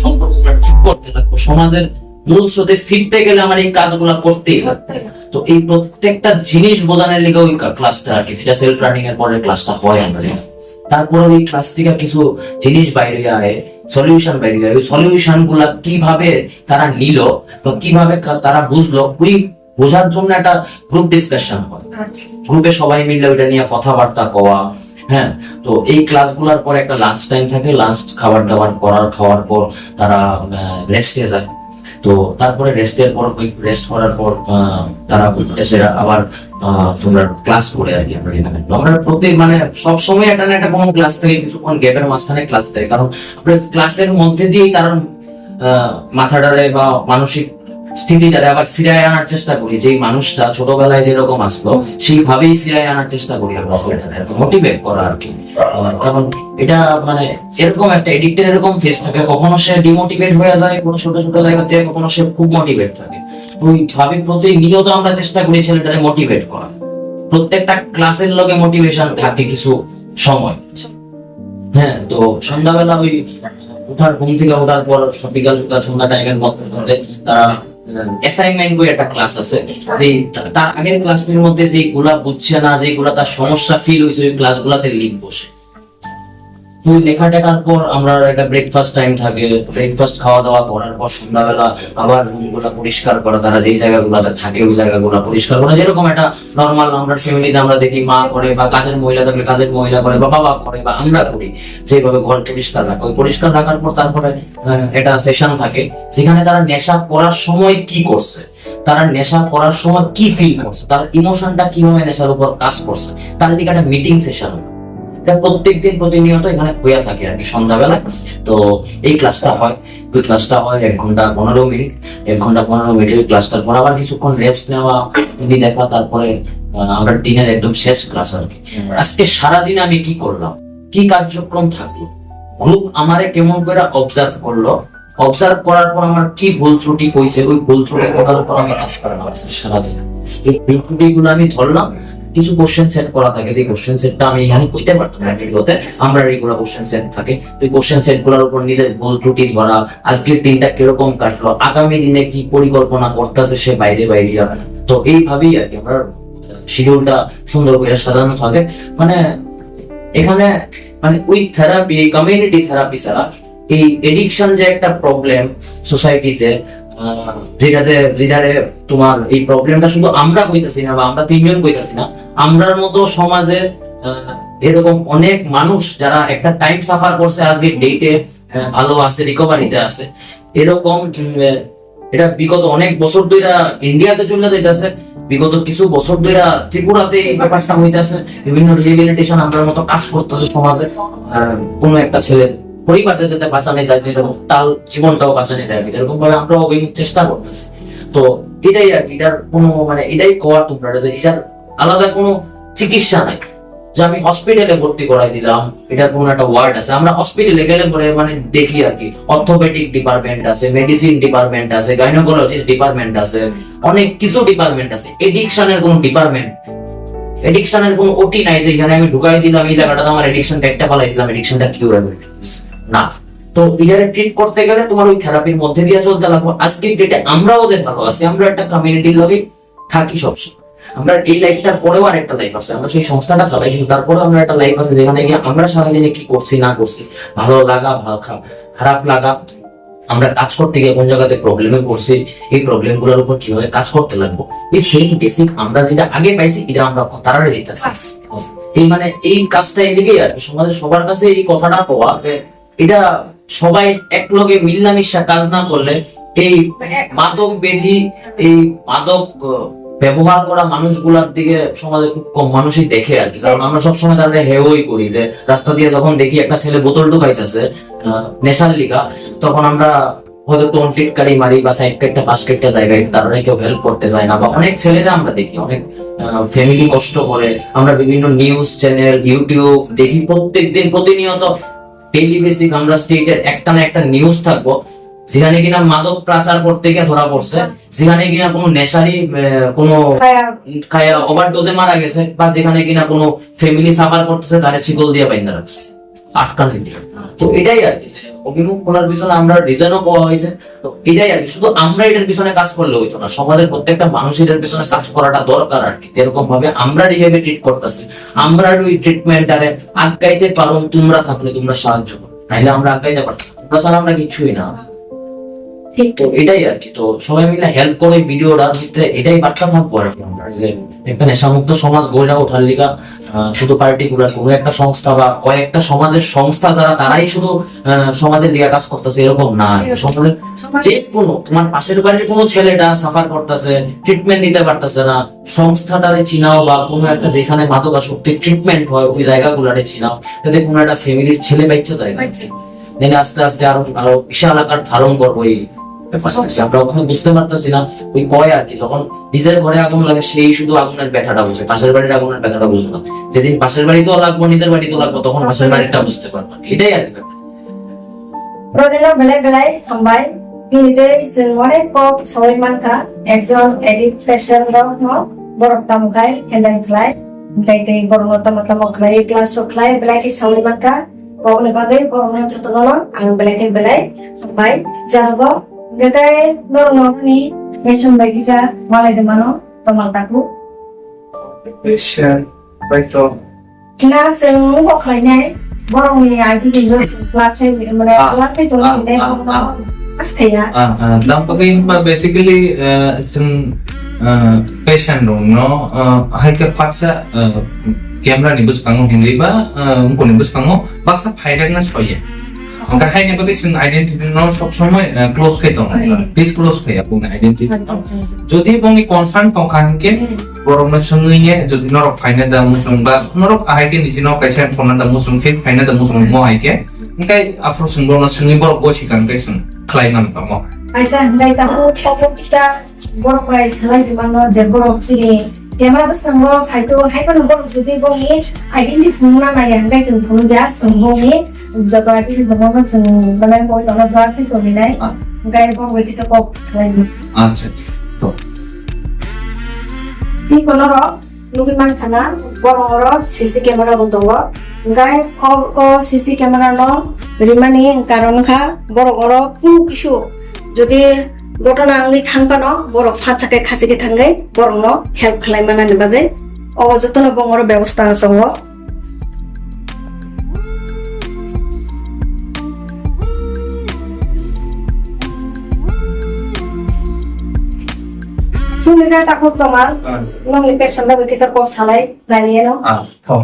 সম্পর্কগুলো ঠিক করতে লাগবো, সমাজের মূল স্রোতে ফিরতে গেলে আমার এই কাজগুলো করতেই লাগবে। তো এই প্রত্যেকটা জিনিস বোঝানোর লিগে ওই ক্লাসটা আর কি, যেটা সেলফ রানিং এর পরের ক্লাসটা হয় আমরা জানি। তারপরে ওই ক্লাস থেকে কিছু জিনিস বাইরে আয়, সলিউশন বাইরে আয়, ওই সলিউশন গুলা কিভাবে তারা নিল বা কিভাবে তারা বুঝলো, ওই বোঝার জন্য একটা গ্রুপ ডিসকাশন হয়, গ্রুপে সবাই মিলে ওইটা নিয়ে কথাবার্তা কওয়া। হ্যাঁ, তো এই ক্লাসগুলোর পরে একটা লাঞ্চ টাইম থাকে, লাঞ্চ খাবার দাবার খাওয়ার পর তারা রেস্টে যায়। তো তারপরে রেস্টের পর ওই রেস্ট করার পর তারা সেরা আবার তোমরা ক্লাস করে আর কি। আমরা প্রতি মানে সব সময় একটা না একটা কোনো ক্লাস থেকে কিছুক্ষণ গ্যাপের মাঝখানে ক্লাস থাকে, কারণ আমরা ক্লাসের মধ্যে দিয়েই তার মাথাটারে বা মানসিক স্থিতিটারে আবার ফিরায় আনার চেষ্টা করি। যে মানুষটা ছোটবেলায় যেরকম আসলো সেইভাবেই ফিরায় আনার চেষ্টা করি আমরা, মোটিভেট করা আর কি। কারণ এটা মানে এরকম একটা এডিক্টের এরকম ফেস থাকে, কখনো সে ডিমোটিভেট হয়ে যায় কোনো ছোট ছোট জায়গা থেকে, কখনো সে খুব মোটিভেট থাকে। ওইভাবে প্রতিনিয়ত আমরা চেষ্টা করি ছেলেটারে মোটিভেট করা। প্রত্যেকটা ক্লাসের লগে মোটিভেশন থাকে কিছু সময়। হ্যাঁ, তো সন্ধ্যাবেলা ওই ঘুম থেকে ওঠার পর বিকাল সন্ধ্যা টাইমের মধ্যে তারা অ্যাসাইনমেন্ট বই একটা ক্লাস আছে, যে তার আগের ক্লাসটির মধ্যে যেগুলা বুঝছে না, যেগুলা তার সমস্যা ফিল হয়েছে, ওই ক্লাসগুলাতে লিখবো সে। ওই লেখা টেখার পর আমরা একটা ব্রেকফাস্ট টাইম থাকে, ব্রেকফাস্ট খাওয়া দাওয়া করার পর সন্ধ্যাবেলা আবার রুমগুলা পরিষ্কার করা, তারা যেই জায়গাগুলোতে থাকে ওই জায়গাগুলো পরিষ্কার করা। যেরকম একটা নর্মাল আমরা ফ্যামিলিতে আমরা দেখি মা করে, বা কাজের মহিলা থাকলে কাজের মহিলা করে, বা বাবা করে, বা আমরা করি, যেভাবে ঘর পরিষ্কার রাখা। ওই পরিষ্কার রাখার পর তারপরে একটা সেশন থাকে যেখানে তারা নেশা করার সময় কি করছে, তারা নেশা করার সময় কি ফিল করছে, তার ইমোশনটা কিভাবে নেশার উপর কাজ করছে, তার দিকে একটা মিটিং সেশন প্রত্যেকদিন প্রতিনিয়ত এখানে হয়ে থাকে আর কি সন্ধ্যাবেলা। তো এই ক্লাসটা হয়, ওই ক্লাসটা হয় 1 ঘন্টা 15 মিনিট, 1 ঘন্টা 15 মিনিট। ওই ক্লাসটার পর আবার কিছুক্ষণ রেস্ট নেওয়া, টিভি দেখা, তারপরে আমরা দিনের একদম শেষ ক্লাস আর কি। আজকে সারাদিন আমি কি করলাম, কি কার্যক্রম থাকলো, গ্রুপ আমারে কেমন করে অবজার্ভ করলো, অবজার্ভ করার পর আমার কি ভুল ত্রুটি কইছে, ওই ভুল ত্রুটি করার উপর আমি কাজ করলাম সারাদিন। এই ভুল ত্রুটি গুলো আমি ধরলাম, কিছু কোশ্চেন সেট করা থাকে, যে কোশ্চেন সেটটা আমি এখানে কইতে পারতাম না ভিডিওতে, আমরা এইগুলো কোশ্চেন সেট থাকে। ওই কোশ্চেন সেট গুলোর উপর নিজের ভুল ত্রুটি ধরা, আজকের দিনটা কিরকম কাটলো, আগামী দিনে কি পরিকল্পনা করতেছে সে বাইরে। তো এইভাবেই আর কি আমরা শিডিউলটা সুন্দর করে সাজানো থাকে। মানে এখানে মানে ওই থেরাপি, কমিউনিটি থেরাপি ছাড়া এই এডিকশন যে একটা প্রবলেম সোসাইটিতে, যেটাতে তোমার এই প্রবলেমটা শুধু আমরা কইতাছি না, বা আমরা 3 জন কইতাছি না, আমরার মতো সমাজে এরকম অনেক মানুষ যারা একটা টাইম সাফার করছে, আজকে ডেটে ভালো আছে, রিকভারিতে আছে। এরকম এটা বিগত অনেক বছর ধরে ইন্ডিয়াতে চলে যাইতেছে, বিগত কিছু বছর ধরে ত্রিপুরাতে এই ব্যাপারটা হইতেছে, বিভিন্ন রিহেবিলিটেশন আমরার মতো কাজ করতেছে সমাজে। কোনো একটা ছেলের পরিবারটা যাতে বাঁচানো যায়, যেরকম তার জীবনটাও বাঁচানো যায়, যেরকম ভাবে আমরা ওই চেষ্টা করতেছি। তো এটাই আর কি, এটার কোনো মানে এটাই কওয়ার তোমরা যে এটার আলাদা কোনো চিকিৎসা নাই যে আমি হসপিটালে ভর্তি করাই দিলাম, এটার কোনো একটা ওয়ার্ড আছে। আমরা হসপিটালে গেলে পরে মানে দেখি আর কি, অর্থোপেডিক ডিপার্টমেন্ট আছে, মেডিসিন ডিপার্টমেন্ট আছে, গাইনোকোলজিস্ট ডিপার্টমেন্ট আছে, অনেক কিছু ডিপার্টমেন্ট আছে। এডিকশনের কোনো ডিপার্টমেন্ট, এডিকশনের কোনো ওটি নাই যে এখানে আমি ঢুকাই দিলাম এই জায়গাটাতে আমার এডিকশনটা একটা ফেলাই দিলাম, এডিকশনটা কিউরেবল না। তো এটারে ট্রিট করতে গেলে তোমার ওই থেরাপির মধ্যে দিয়ে চলতে লাগবে। আজকের ডেটে আমরাও যে ভালো আছি, আমরা একটা কমিউনিটির লগে থাকি সবসময়, আমরা এই লাইফটার পরেও আর একটা লাইফ আছে, আমরা সেই সংস্থাটা চালাই, কিন্তু তারপরে আমরা একটা লাইফ আছে যেখানে গিয়ে আমরা সারাদিনে কি করছি না করছি, ভালো লাগা, খারাপ লাগা, আমরা কাজ করতে গিয়ে কোন জায়গাতে প্রবলেমে পড়ছি, এই প্রবলেম গুলোর উপর কিভাবে কাজ করতে লাগবো, এই সেই বেসিক আমরা যেটা আগে পাইছি এটা আমরা তারারে দিতেছি। এই মানে এই কাজটা এদিকেই আর সমাজের সবার কাছে এই কথাটা পাওয়া যে এটা সবাই একলগে মিল্লামিশা কাজ না করলে এই মাদক ব্যাধি, এই মাদক ব্যবহার করা মানুষগুলার দিকে সমাজে খুব কম মানুষই দেখে আর কি। কারণ আমরা সবসময় তাদের হেওই করি, যে রাস্তা দিয়ে যখন দেখি একটা ছেলে বোতল ঢুকাইতেছে নেশার লিগা, তখন আমরা হয়তো টোন টিটকারি মারি বা সাইড কেটে পাশ কেটে জায়গায় তারা কেউ হেল্প করতে যায় না। বা অনেক ছেলেরা আমরা দেখি, অনেক ফ্যামিলি কষ্ট করে, আমরা বিভিন্ন নিউজ চ্যানেল, ইউটিউব দেখি প্রত্যেকদিন প্রতিনিয়ত ডেইলি বেসিক আমরা স্টেটের একটা না একটা নিউজ থাকবো, যেখানে কিনা মাদক পাচার করতে গিয়ে ধরা পড়ছে, যেখানে কিনা কোনো নেশারি কোনো খায়া ওভারডোজে মারা গেছে, বা যেখানে কিনা কোনো ফ্যামিলি সাফার করতেছে তারে শিকল দিয়ে বাইন্ধা রাখছে, আটকানো দিয়ে। তো এটাই আর কি, যে অভিমুখ খোলার পিছনে আমরা রিজনও পাওয়া হয়েছে। তো এটাই আর কি, শুধু আমরা এটার পিছনে কাজ করলে হইতো না, সমাজের প্রত্যেকটা মানুষ এটার পিছনে কাজ করাটা দরকার আর কি। যেরকম ভাবে আমরা রিহেবে ট্রিট করতেছি, আমরা ওই ট্রিটমেন্টারে আটকাইতে পারো তোমরা থাকলে, তোমরা সাহায্য করো, তাইলে আমরা আটকাইতে পারছি, আমরা ছাড়া আমরা কিছুই না। তো এটাই আর কি, তো সবাই মিলে হেল্প করে ভিডিওটার ভিতরে এটাই বার্তা থাকবো আর কি, আমরা যে একটা নেশামুক্ত সমাজ গড়ে ওঠার লিগা শুধু পার্টিকুলার কোনো একটা সংস্থা বা কয়েকটা সমাজের সংস্থা যারা তারাই শুধু সমাজের লিগা কাজ করতেছে এরকম না। সমাজের যে কোনো, তোমার পাশের বাড়ির কোনো ছেলেটা সাফার করতেছে, ট্রিটমেন্ট নিতে পারতেছে না, সংস্থাটারে চিনাও, বা কোনো একটা যেখানে মাদকাসক্তির ট্রিটমেন্ট হয় ওই জায়গাগুলারে চিনাও, যাতে কোনো একটা ফ্যামিলির ছেলে বাচ্চা যায়, আস্তে আস্তে আরো আরো বিশাল আকার ধারণ করবো এই ব্যাপারটা। আমরা ওখানে বুঝতে পারতেছি না, ওই কয় আর কি, যখন নিজের ঘরে আগুন লাগে সেই শুধু আগুনের ব্যথাটা বুঝে, পাশের বাড়ির আগুনের ব্যথাটা বুঝে না। যেদিন পাশের বাড়িতেও লাগবো, নিজের বাড়িতেও লাগবো, তখন পাশের বাড়িটা বুঝতে পারবো। এটাই আর কি। রোডের বেলায় বেলায় হামবাই বিনিতে जों অনেক কক সবাই মানকা একজন এডিট পেশেন্ট বরফ তামখাই হেন্ডেন খাই গাইতে বরফ তামতাম খাই ক্লাস খাই বেলায় কি সবাই মানকা বগলে বাগে বরফ যতন আং বেলায় বেলায় হামবাই জানাবো যেটাই নরমনি মেশন বাগিচা মালাই দে মানো তোমার তাকু Patient, right on. না जों বখলাইনাই বরফনি আইটি দিলো ক্লাসে মানে ক্লাসে তো নেই আস্তেয়া Dampaknya Mbak basically jeng patient dong, no, hai ke paksa camera nih bus kango hindi ba, ungko nih bus kango paksa pairak na soya. Angka hai nih bagai jeng identity no sob somoy close kayak dong, disclose kayak pun identity. Jadi bongi concern tong kangke, borong na sunginya, jadi norok kainnya dah muncung ba, norok hai ke nijino patient pun ada muncung fit, kainnya dah muncung mo hai ke, angka afro sungbor na sungi borok gosi kan patient. Kelainan tamo. Aisa dai tahu foto kita borok kai salai di mana je borok sini. Kamera besango haitu haipan borok jadi bongi identity fungna na yang dai jeng fung dia songbongi joto identity bongo jeng balai boy dona zarfi to minai. Gai borok kita kok salai. Acha. To. Di koloro lukiman kana borok CC camera bontongo. Gai ko CC camera no রিমানি কারণ খা বড় বড় কোনো কিছু যদি ঘটনা আঙ্গি থাকবানো বড় ফাঁচাকে খাঁচিকে থাঙ্গাই বড় ন হেল্প খালাইমানানি বাদে অযত্ন বঙ্গর ব্যবস্থা দङ Sunika takut tomar, nang lipes sanda bisa kok salai lani no. Toh.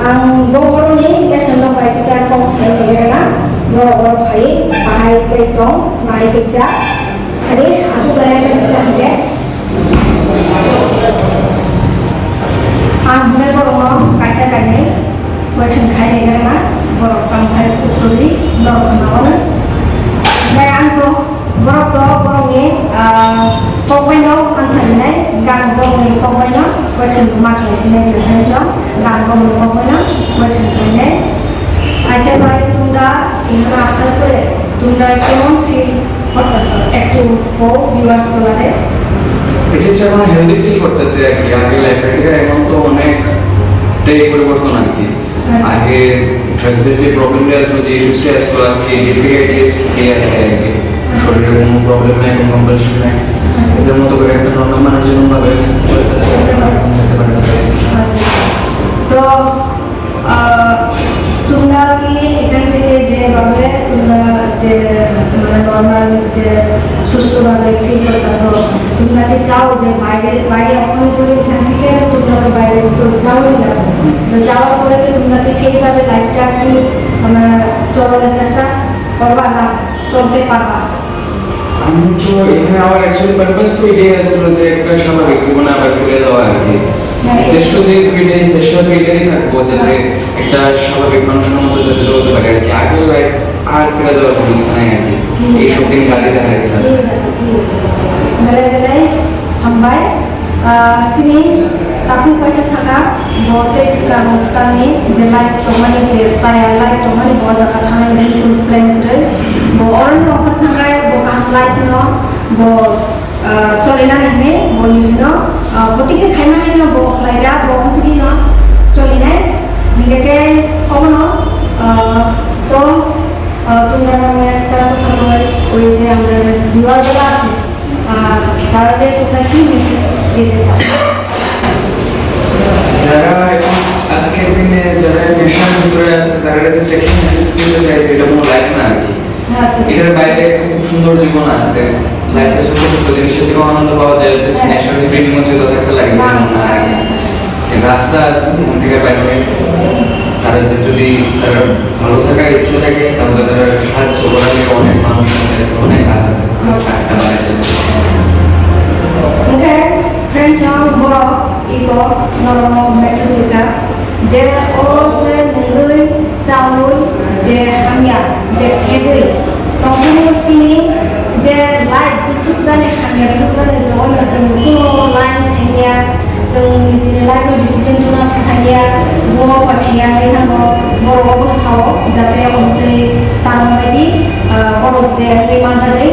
Ang bawang ni mesin lo baik kita kong saya ni na lo fai bahai petong bahai kerja hari asu bayar kerja ni ang benar bawang kaisa kane macam kaya ni na bawang tangkai uturi bawang kawan bayang tu bawang ni pokoknya no macam ni gang bawang ni pokoknya macam macam sini macam tu gang bawang ni pokoknya macam ni aja baik tunda ini rasa tu tunda kemun feel apa sih একটু ও viewers গুলারে এটা যেমন healthy feel করতেছে আর কি আগে লাইফে থেকে এখন তো অনেকটাই পরিবর্তন আর কি আগে ড্রাগসের যে প্রবলেমটা আসলো যে ইস্যুসটা আসলো আজকে ডিফিকাল্টিস কি আছে আর কি শরীরে কোনো প্রবলেম নাই কোনো কমপ্লেক্সন নাই এদের মতো করে একটা নর্মাল মানুষ যেমন ভাবে করতেছে তো তোমরা কি এখান থেকে যে ভাবে তোমরা যে মানে নর্মাল যে সুস্থভাবে ফিল করতেছো, তোমরা কি চাও যে বাইরে বাইরে ওখানে যদি এখান থেকে তোমরা তো বাইরে তো যাওই না, তো যাওয়ার পরে কি তোমরা কি সেইভাবে লাইফটা কি চলার চেষ্টা করবা না চলতে পারবা? আমি তো এখানে আমার অ্যাকচুয়ালি পারপাস তো এটাই আসলে যে একটা স্বাভাবিক জীবনে আবার ফিরে যাওয়া আর কি। চেষ্টা যে চেষ্টা তো এটাই থাকবো যাতে একটা স্বাভাবিক মানুষের মতো যাতে চলতে পারে আর কি। আগের লাইফ আর ফিরে যাওয়ার কোনো ইচ্ছা নাই আর কি, এইসব দিন কাটিয়ে দেখার ইচ্ছা আছে। Belai-belai hambai sini tapi paisa saka bote sekarang ni je life tomani je saya life tomani bawa jaga thana ni plan tu bo orang ni offer thangai bo kaham life no bo cholena ni bo ni no botike khaina ni no bo khlaira bo mukhi no cholina hingga ke ono to তোমরা নামে একটা কথা বলে ওই যে আমরা বিবাহগুলো আছে তাহলে তোমরা কি মেসেজ দিতে চাও? যারা আজকের দিনে যারা নেশার ভিতরে আছে তারা কাছে একটা মেসেজ দিতে চাই যে এটা কোনো লাইফ না আর কি। এটার বাইরে একটা খুব সুন্দর জীবন আছে, লাইফে ছোট ছোট জিনিসের থেকেও আনন্দ পাওয়া যায়, যে নেশার ভিতরে নিমজ্জিত থাকতে লাগে যেমন না আর কি। রাস্তা আছে ওখান থেকে বাইরে তারা যে যদি তারা ভালো থাকার ইচ্ছে থাকে তাহলে তারা সাহায্য করার জন্য অনেক মানুষ আছে, অনেক কাজ আছে। Mungkin friend yang boro ibu normal message juga, je je nengai campur je hamya je hegai, tapi sini je light busuk zane hamya busuk zane zon mesin kuno line senya जों निजेनि लाइफआव डिसिप्लिन होना सिखाया बर' बासिया थांगो बर'आवबो साव जाते अन्ते तानबायदि बर' जे मा जादे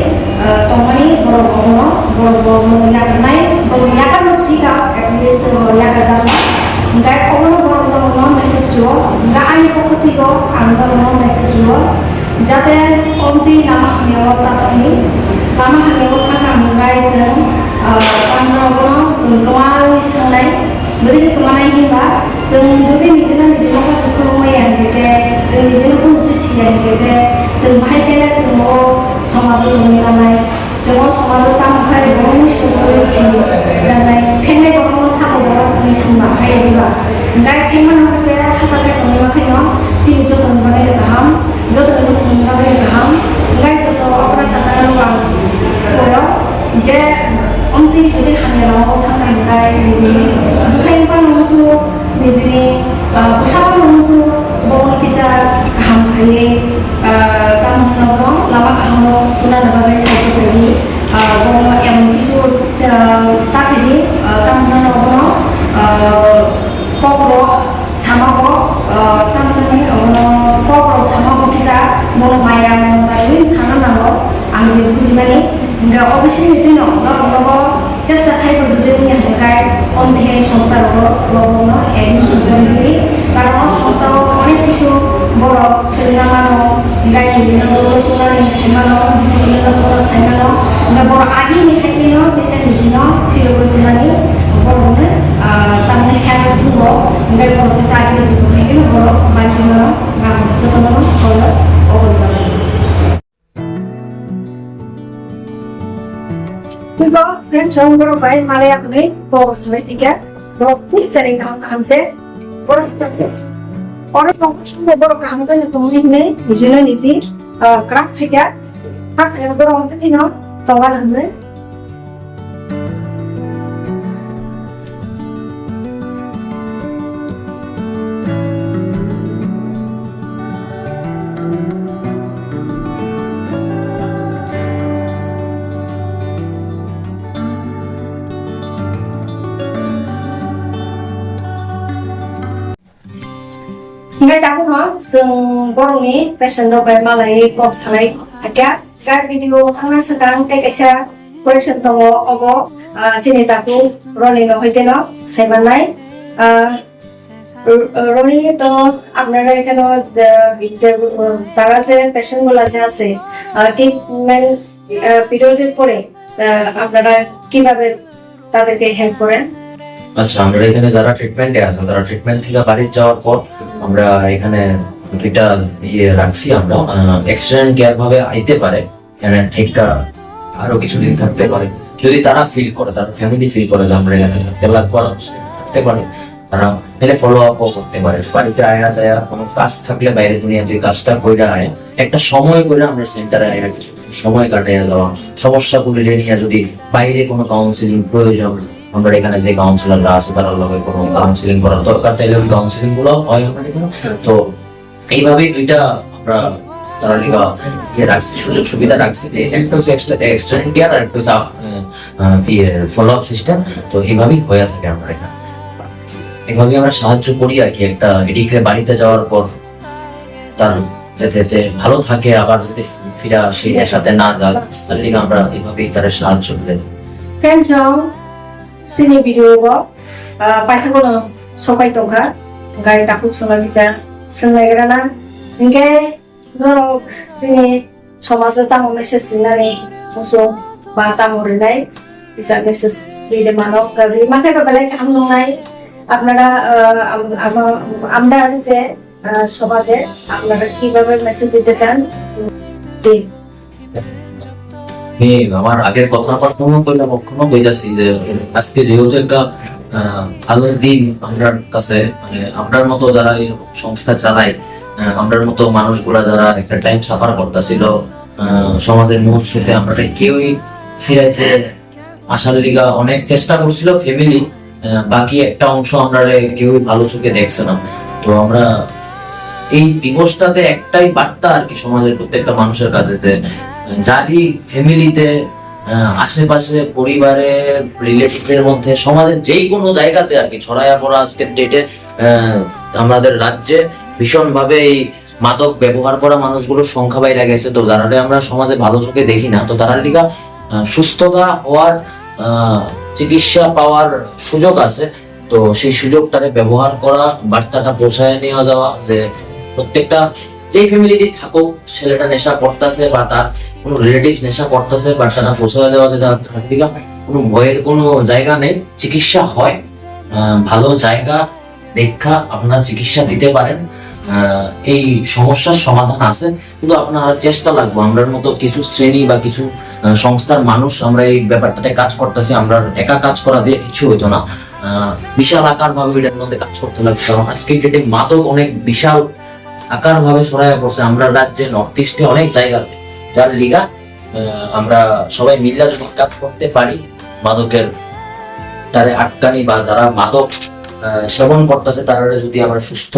तमानि बर'आवनो बर'आवनो यागनाय बर' यागानो सिगा एटलिस्ट यागा जाना गाय अबनो बर'आवनो मेसेज रो गानि पकतिगो आंगनो मेसेज रो जाते अन्ते लामा हामियाव ताथनि लामा हामियाव थांगा गाय जों तानरावनो जों गोबां थांनाय बोरै गोमानाय होनबा जों जुदि निजेनो निजेनो गासै खुलुमनाय आंगेगे जों निजेनो खुलुमसे सिगाय आंगेगे जों बाहाय गेले जों समाजाव दंनाय जों समाजाव तामफ्राय बर'नि सुबुंफोर जानाय फेंनाय बर' साबो बर'नि सोंबा हायदिबा गाय फेंमान होगे हासाके दंनाय माखायनो सिनि जतन बानाय गाहाम जतन बानाय गाहाम गाय जत अपना जानानै दं बर'आव जे अन्ते जुदि हामियाव थांनाय गाय निजेनि बुहायबा नंगौ निजेनि उसाबा नंगौ बर'नि गेजेर गाहाम खायै तामनाव लामा गाहाम कुनाल बागै साइजबायदि बर' एम किसु ताकेदि तामनाव पकरो सामाबो तामनानि पकरो सामाबो किजा बर' माया तायनि साना नांगौ आं जे बुजिमानि hingga obviously itu no no চেষ্টা থাইব যদি উনি হাঙ্গায় অন্ধে সংস্থার লবঙ্গ এডমিশন করি কারণ সংস্থা অনেক কিছু বড় ছেলেরা মানো গাই নিজের তোলানি সেমানো বিশ্ববিদ্যালয় তোলা সেমানো বড় আগে নিখাইনো দেশে নিজেনো ফিরব তোলানি বড় তাহলে হ্যাঁ দিব গাই বড় দেশে আগে নিজে নিখাইনো বড় বাঞ্চিনো যতন বড় অবদান Juga friend jauh berubah malah yang ini bawa sampai tiga bawa pun sering kaham se boros orang orang bawa kaham se yang tuh ini nizino nizi kerak tiga hak yang berorang itu no tawa namanya Ngay cả nó sừng bông ní fashion đâu vậy mà lại có sai cái video thằng nào sekarang cái xa fashion tông obo trên này aku Roni nó hơi tên nó sai bàn này Roni তো আপনারা এখানে তারা যে fashion গুলো যে আছে treatment পিরিয়ডের পরে আপনারা কিভাবে তাদেরকে হেল্প করেন? আচ্ছা, আমরা এখানে যারা ট্রিটমেন্টে আছেন তারা ট্রিটমেন্ট থেকে বাড়ি যাওয়ার পর আমরা এখানে দুইটা রাখছি আমরা এক্সটেন্ড কেয়ার ভাবে আইতে পারে এখানে ঠিকা আরো কিছুদিন থাকতে পারে। যদি তারা ফিল করে, তার ফ্যামিলি ফিল করে যে আমরা এখানে থাকতে থাকতে পারি, তারা তাহলে ফলো আপও করতে পারে। বাড়িতে আয়া যায় কোনো কাজ থাকলে বাইরে দুনিয়াতে কাজটা কইরা আয়, একটা সময় করে আমরা সেন্টারে আয়া কিছু সময় কাটাইয়া যাওয়া, সমস্যাগুলি নিয়ে যদি বাইরে কোনো কাউন্সিলিং প্রয়োজন, আমরা এখানে যে কাউন্সিলররা আছে তার লগে কোনো কাউন্সিলিং করার দরকার, তাইলে ওই কাউন্সিলিং গুলো হয় আমাদের এখানে। তো এইভাবেই দুইটা আমরা তারা লিগা রাখছি, সুযোগ সুবিধা রাখছি। একটা হচ্ছে এক্সটার্নাল কেয়ার আর একটা হচ্ছে ফলো আপ সিস্টেম। তো এইভাবেই হয়ে থাকে আমরা এখানে, এভাবেই আমরা সাহায্য করি আর কি। একটা এদিকে বাড়িতে যাওয়ার পর তার যাতে ভালো থাকে, আবার যাতে ফিরা সেই সাথে না যায়, তার লিগে আমরা এইভাবেই তারা সাহায্য করে। 팬청 sini video paithagono sokai tongkha gai takuk sona bicha sengai grana nge noro sini সমাজে তামো মেসেজ দিনানি মুসো বা তামো রিনাই isa মেসেজ দিলে মানব গাবি মাথায় বাবালে কাম নাই আপনারা আমরা যে সমাজে আপনারা কিভাবে মেসেজ দিতে চান দিন। আমি আমার আগের কথাটা কখনো বইতাছি যে আজকে যেহেতু একটা ভালো দিন আমরার কাছে, মানে আমরার মতো যারা এরকম সংস্থা চালায়, আমরার মতো মানুষগুলা যারা একটা টাইম সাফার করতেছিল সমাজের মুহূর্তে, আমরা কেউই ফিরাইতে আসার লিগা অনেক চেষ্টা করছিল ফ্যামিলি, বাকি একটা অংশ আমরা কেউই ভালো চোখে দেখছে না। তো আমরা এই দিবসটাতে একটাই বার্তা আর কি সমাজের প্রত্যেকটা মানুষের কাছে, যারই ফ্যামিলিতে আশেপাশে পরিবারে রিলেটিভের মধ্যে সমাজের যেই কোনো জায়গাতে আর কি ছড়াইয়া পড়া আজকের ডেটে আমাদের রাজ্যে ভীষণ ভাবে এই মাদক ব্যবহার করা মানুষগুলোর সংখ্যা বাইরে গেছে। তো যারা আমরা সমাজে ভালো চোখে দেখি না, তো তারা লিগা সুস্থতা হওয়ার চিকিৎসা পাওয়ার সুযোগ আছে। তো সেই সুযোগটাকে ব্যবহার করা, বার্তাটা পৌঁছায় নিয়ে যাওয়া যে প্রত্যেকটা যেই ফ্যামিলিতে থাকুক ছেলেটা নেশা করতেছে বা তার কোনো রিলেটিভ নেশা করতেছে, বার্তাটা পৌঁছায় দেওয়া যে তার দিকে কোনো ভয়ের কোনো জায়গা নেই, চিকিৎসা হয়, ভালো জায়গা দেখা আপনারা চিকিৎসা দিতে পারেন, এই সমস্যার সমাধান আছে। কিন্তু আপনার চেষ্টা লাগবে, আমরার মতো কিছু শ্রেণী বা কিছু সংস্থার মানুষ আমরা এই ব্যাপারটাতে কাজ করতেছি। আমরা একা কাজ করা দিয়ে কিছু হইতো না, বিশাল আকার ভাবে এটার মধ্যে কাজ করতে লাগবে। কারণ আজকের ডেটে মাদক অনেক বিশাল আকার ভাবে ছড়াইয়া পড়ছে আমরা রাজ্যে, নর্থ ইস্টে অনেক জায়গাতে, যার লিগা আমরা সবাই মিল্লা যদি কাজ করতে পারি মাদকের তারে আটকানি বা যারা মাদক সেবন করতেছে তারা যদি আমরা সুস্থ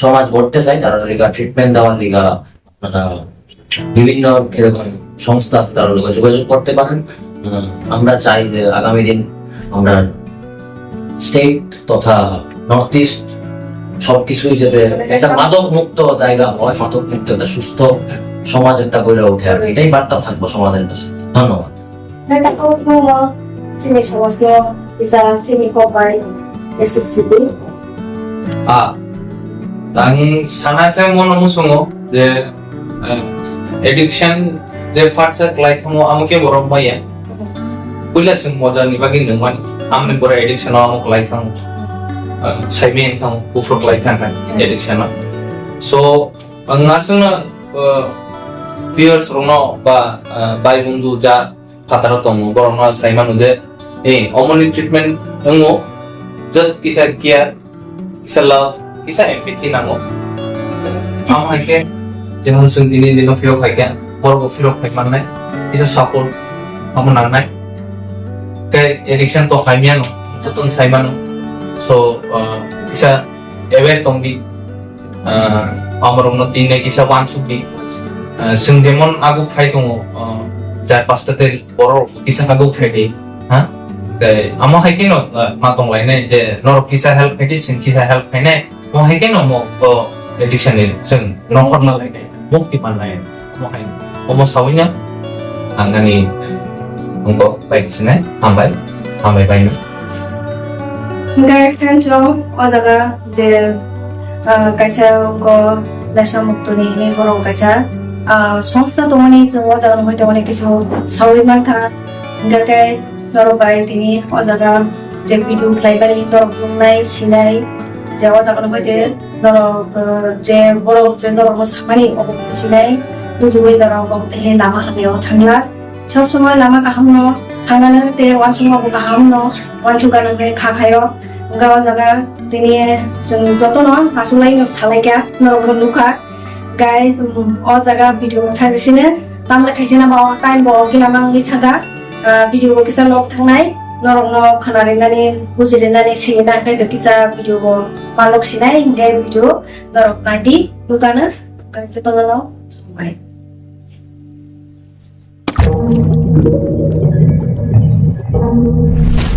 সমাজ গড়তে চাই, তারা লিগা ট্রিটমেন্ট দেওয়ার লিগা আপনারা বিভিন্ন এরকম সংস্থা আছে, তারা লিগা যোগাযোগ করতে পারেন। আমরা চাই যে আগামী দিন আমরা স্টেট তথা নর্থ ইস্ট সবকিছুই যাতে একটা মাদক মুক্ত জায়গা হয়, মাদক মুক্ত একটা সুস্থ সমাজ একটা গড়ে ওঠে, আর এটাই বার্তা থাকবো সমাজের কাছে। ধন্যবাদ। sini sosno bisa sini kopai SSB ang sanai mona musungo je addiction je parts like mo amuke borok maya puila sing moja ni bagi nungman amne pura addiction amuk like thang saimen thang ufrok like thang addiction so ngasna peers rono ba bai bundu ja fataro tongo borno saimanu je omoni treatment ngo just kisa care kisa love kisa empathy nango amake যেমন দিনে দিনে ফিরো খাইকে বড় ফিরো খাই মানে কisa support amo nangnai kay addiction to kaimiano tutun saimano so kisa aware tongbi amoromno tine kisa wan subi sing jemon agu khai tongo jar pastate boro kisa agu khai ha amo haikino matong lainai je nor kisa help khai sing kisa help khai nai mo haikino mo addiction ni sing nokhor na lainai mukti panai mo hai omo sawinya angani ongko baik sini ambai bainu ngai 팬청 어자가 제 kaisa ko lasha muktoni ni borong kaisa সংস্থা তোমানি অজাগান হইতে অনেক কিছু সাউরি মানথা গাকে দরবাই তিনি অজাগা যে video ফ্লাইবারি দরবনাই Sinai যে অজাগান হইতে দর যে বড় যে দরব সামানি অবস্থিনাই বুঝুই দর অবতে নামা হামেও থাংলা सब समय Lama kaham no thangana te wansung mabu kaham no wansung kana ngai khakhayo gawa jaga tini joto no asulai no salaika no nuka guys o jaga video thagisine tamle khaisina ba time bo kina mangi thaga video bo kisa lok thangnai norok no khanarinani bujirinani sina kai to kisa video bo malok sinai ngai video norok naidi nukana kai joto no bye. Thank you.